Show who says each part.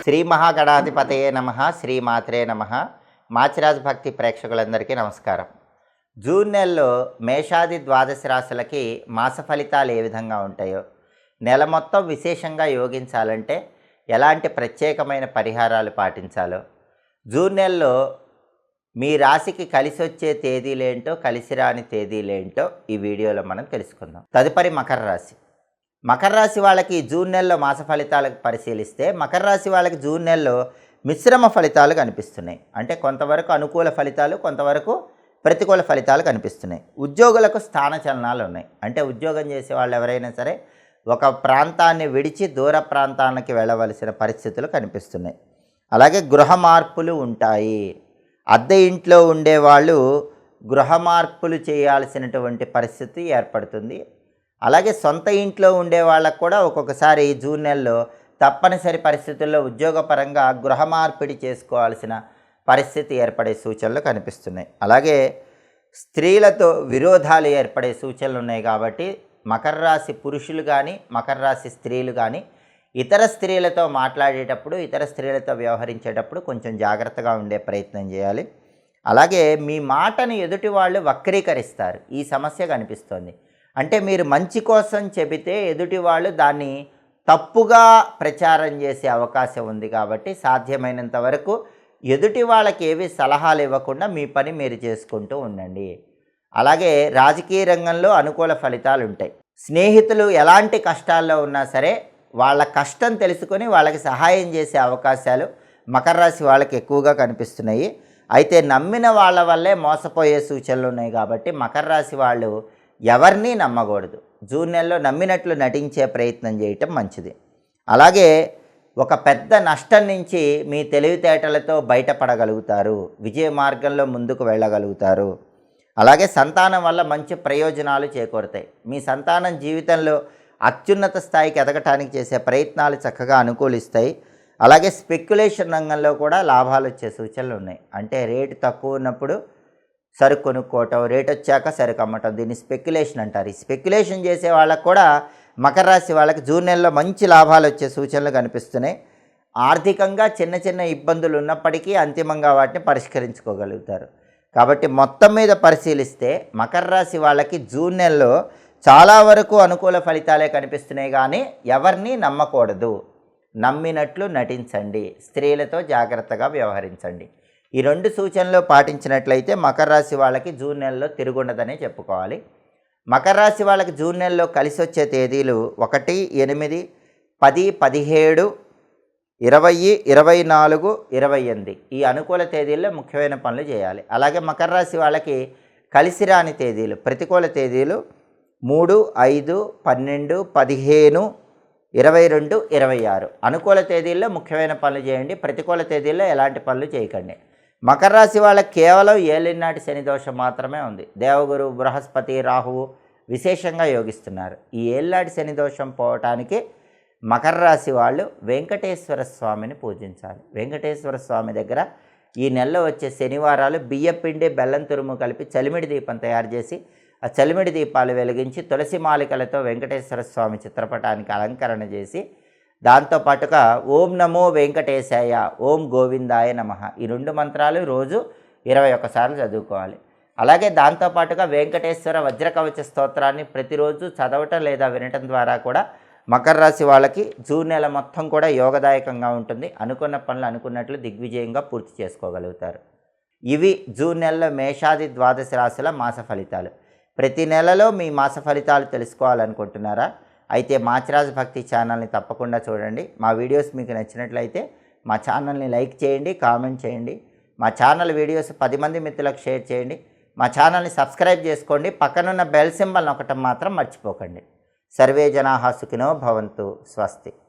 Speaker 1: శ్రీ మహాగణాధిపతయే నమ, శ్రీమాత్రే నమ. మాచిరాజ్ భక్తి ప్రేక్షకులందరికీ నమస్కారం. జూన్ నెలలో మేషాది ద్వాదశ రాశులకి మాస ఫలితాలు ఏ విధంగా ఉంటాయో, నెల మొత్తం విశేషంగా యోగించాలంటే ఎలాంటి ప్రత్యేకమైన పరిహారాలు పాటించాలో, జూన్ నెలలో మీ రాశికి కలిసి వచ్చే తేదీలేంటో, కలిసి రాని తేదీలేంటో ఈ వీడియోలో మనం తెలుసుకుందాం. తదుపరి మకర రాశి. మకర రాశి వాళ్ళకి జూన్ నెలలో మాస ఫలితాలకు పరిశీలిస్తే, మకర రాశి వాళ్ళకి జూన్ నెలలో మిశ్రమ ఫలితాలు కనిపిస్తున్నాయి. అంటే కొంతవరకు అనుకూల ఫలితాలు, కొంతవరకు ప్రతికూల ఫలితాలు కనిపిస్తున్నాయి. ఉద్యోగులకు స్థాన చలనాలు ఉన్నాయి. అంటే ఉద్యోగం చేసే వాళ్ళు ఎవరైనా సరే ఒక ప్రాంతాన్ని విడిచి దూర ప్రాంతానికి వెళ్ళవలసిన పరిస్థితులు కనిపిస్తున్నాయి. అలాగే గృహ మార్పులు ఉంటాయి. అద్దె ఇంట్లో ఉండేవాళ్ళు గృహ మార్పులు చేయాల్సినటువంటి పరిస్థితి ఏర్పడుతుంది. అలాగే సొంత ఇంట్లో ఉండే వాళ్ళకు కూడా ఒక్కొక్కసారి జూన్ నెలలో తప్పనిసరి పరిస్థితుల్లో ఉద్యోగపరంగా గృహ మార్పిడి చేసుకోవాల్సిన పరిస్థితి ఏర్పడే సూచనలు కనిపిస్తున్నాయి. అలాగే స్త్రీలతో విరోధాలు ఏర్పడే సూచనలు ఉన్నాయి. కాబట్టి మకర రాశి పురుషులు కానీ, మకర రాశి స్త్రీలు కానీ ఇతర స్త్రీలతో మాట్లాడేటప్పుడు, ఇతర స్త్రీలతో వ్యవహరించేటప్పుడు కొంచెం జాగ్రత్తగా ఉండే ప్రయత్నం చేయాలి. అలాగే మీ మాటను ఎదుటి వాళ్ళు వక్రీకరిస్తారు. ఈ సమస్య కనిపిస్తోంది. అంటే మీరు మంచి కోసం చెబితే ఎదుటి వాళ్ళు దాన్ని తప్పుగా ప్రచారం చేసే అవకాశం ఉంది. కాబట్టి సాధ్యమైనంత వరకు ఎదుటి వాళ్ళకి ఏవి సలహాలు ఇవ్వకుండా మీ పని మీరు చేసుకుంటూ ఉండండి. అలాగే రాజకీయ రంగంలో అనుకూల ఫలితాలు ఉంటాయి. స్నేహితులు ఎలాంటి కష్టాల్లో ఉన్నా సరే వాళ్ళ కష్టం తెలుసుకొని వాళ్ళకి సహాయం చేసే అవకాశాలు మకర రాశి వాళ్ళకి ఎక్కువగా కనిపిస్తున్నాయి. అయితే నమ్మిన వాళ్ళ వల్లే మోసపోయే సూచనలు ఉన్నాయి. కాబట్టి మకర రాశి వాళ్ళు ఎవరిని నమ్మకూడదు. జూన్ నెలలో నమ్మినట్లు నటించే ప్రయత్నం చేయటం మంచిది. అలాగే ఒక పెద్ద నష్టం నుంచి మీ తెలివితేటలతో బయటపడగలుగుతారు. విజయ మార్గంలో ముందుకు వెళ్ళగలుగుతారు. అలాగే సంతానం వల్ల మంచి ప్రయోజనాలు చేకూరుతాయి. మీ సంతానం జీవితంలో అత్యున్నత స్థాయికి ఎదగటానికి చేసే ప్రయత్నాలు చక్కగా అనుకూలిస్తాయి. అలాగే స్పెక్యులేషన్ రంగంలో కూడా లాభాలు వచ్చే సూచనలు ఉన్నాయి. అంటే రేటు తక్కువ ఉన్నప్పుడు సరుకు కొనుక్కోవటం, రేట్ వచ్చాక సరుకు అమ్మటం, దీన్ని స్పెక్యులేషన్ అంటారు. ఈ స్పెక్యులేషన్ చేసే వాళ్ళకు కూడా మకర రాశి వాళ్ళకి జూన్ నెలలో మంచి లాభాలు వచ్చే సూచనలు కనిపిస్తున్నాయి. ఆర్థికంగా చిన్న చిన్న ఇబ్బందులు ఉన్నప్పటికీ అంతిమంగా వాటిని పరిష్కరించుకోగలుగుతారు. కాబట్టి మొత్తం మీద పరిశీలిస్తే మకర రాశి వాళ్ళకి జూన్ నెలలో చాలా వరకు అనుకూల ఫలితాలే కనిపిస్తున్నాయి. కానీ ఎవరిని నమ్మకూడదు. నమ్మినట్లు నటించండి. స్త్రీలతో జాగ్రత్తగా వ్యవహరించండి. ఈ రెండు సూచనలు పాటించినట్లయితే మకర రాశి వాళ్ళకి జూన్ నెలలో తిరుగుండదనే చెప్పుకోవాలి. మకర రాశి వాళ్ళకి జూన్ నెలలో కలిసి వచ్చే తేదీలు 1, 8, 10, 17, 20, 24, 28 ఈ అనుకూల తేదీల్లో ముఖ్యమైన పనులు చేయాలి. అలాగే మకర రాశి వాళ్ళకి కలిసి రాని తేదీలు, ప్రతికూల తేదీలు 3, 5, 12, 15, 22, 26 అనుకూల తేదీల్లో ముఖ్యమైన పనులు చేయండి. ప్రతికూల తేదీల్లో ఎలాంటి పనులు చేయకండి. మకర రాశి వాళ్ళకి కేవలం ఏలినాటి శని దోషం మాత్రమే ఉంది. దేవగురు, బృహస్పతి, రాహువు విశేషంగా యోగిస్తున్నారు. ఈ ఏలినాటి శని దోషం పోవటానికి మకర రాశి వాళ్ళు వెంకటేశ్వర స్వామిని పూజించాలి. వెంకటేశ్వర స్వామి దగ్గర ఈ నెలలో వచ్చే శనివారాలు బియ్యపిండి, బెల్లం తురుము కలిపి చలిమిడి దీపం తయారు చేసి ఆ చలిమిడి దీపాలు వెలిగించి తులసి మాలికలతో వెంకటేశ్వర స్వామి చిత్రపటానికి అలంకరణ చేసి దాంతోపాటుగా ఓం నమో వెంకటేశాయ, ఓం గోవిందాయ నమః ఈ 2 మంత్రాలు రోజు 21 సార్లు చదువుకోవాలి. అలాగే దాంతోపాటుగా వెంకటేశ్వర వజ్రకవచ స్తోత్రాన్ని ప్రతిరోజు చదవటం లేదా వినటం ద్వారా కూడా మకర రాశి వాళ్ళకి జూన్ నెల మొత్తం కూడా యోగదాయకంగా ఉంటుంది. అనుకున్న పనులు అనుకున్నట్లు దిగ్విజయంగా పూర్తి చేసుకోగలుగుతారు. ఇవి జూన్ నెలలో మేషాది ద్వాదశ రాశుల మాస ఫలితాలు. ప్రతి నెలలో మీ మాస ఫలితాలు తెలుసుకోవాలనుకుంటున్నారా? అయితే మాచిరాజ్ భక్తి ఛానల్ని తప్పకుండా చూడండి. మా వీడియోస్ మీకు నచ్చినట్లయితే మా ఛానల్ని లైక్ చేయండి, కామెంట్ చేయండి. మా ఛానల్ వీడియోస్ 10 మంది మిత్రులకు షేర్ చేయండి. మా ఛానల్ని సబ్స్క్రైబ్ చేసుకోండి. పక్కనున్న బెల్ సింబల్ నొక్కటం మాత్రం మర్చిపోకండి. సర్వే జనాః సుఖినో భవంతు. స్వస్తి.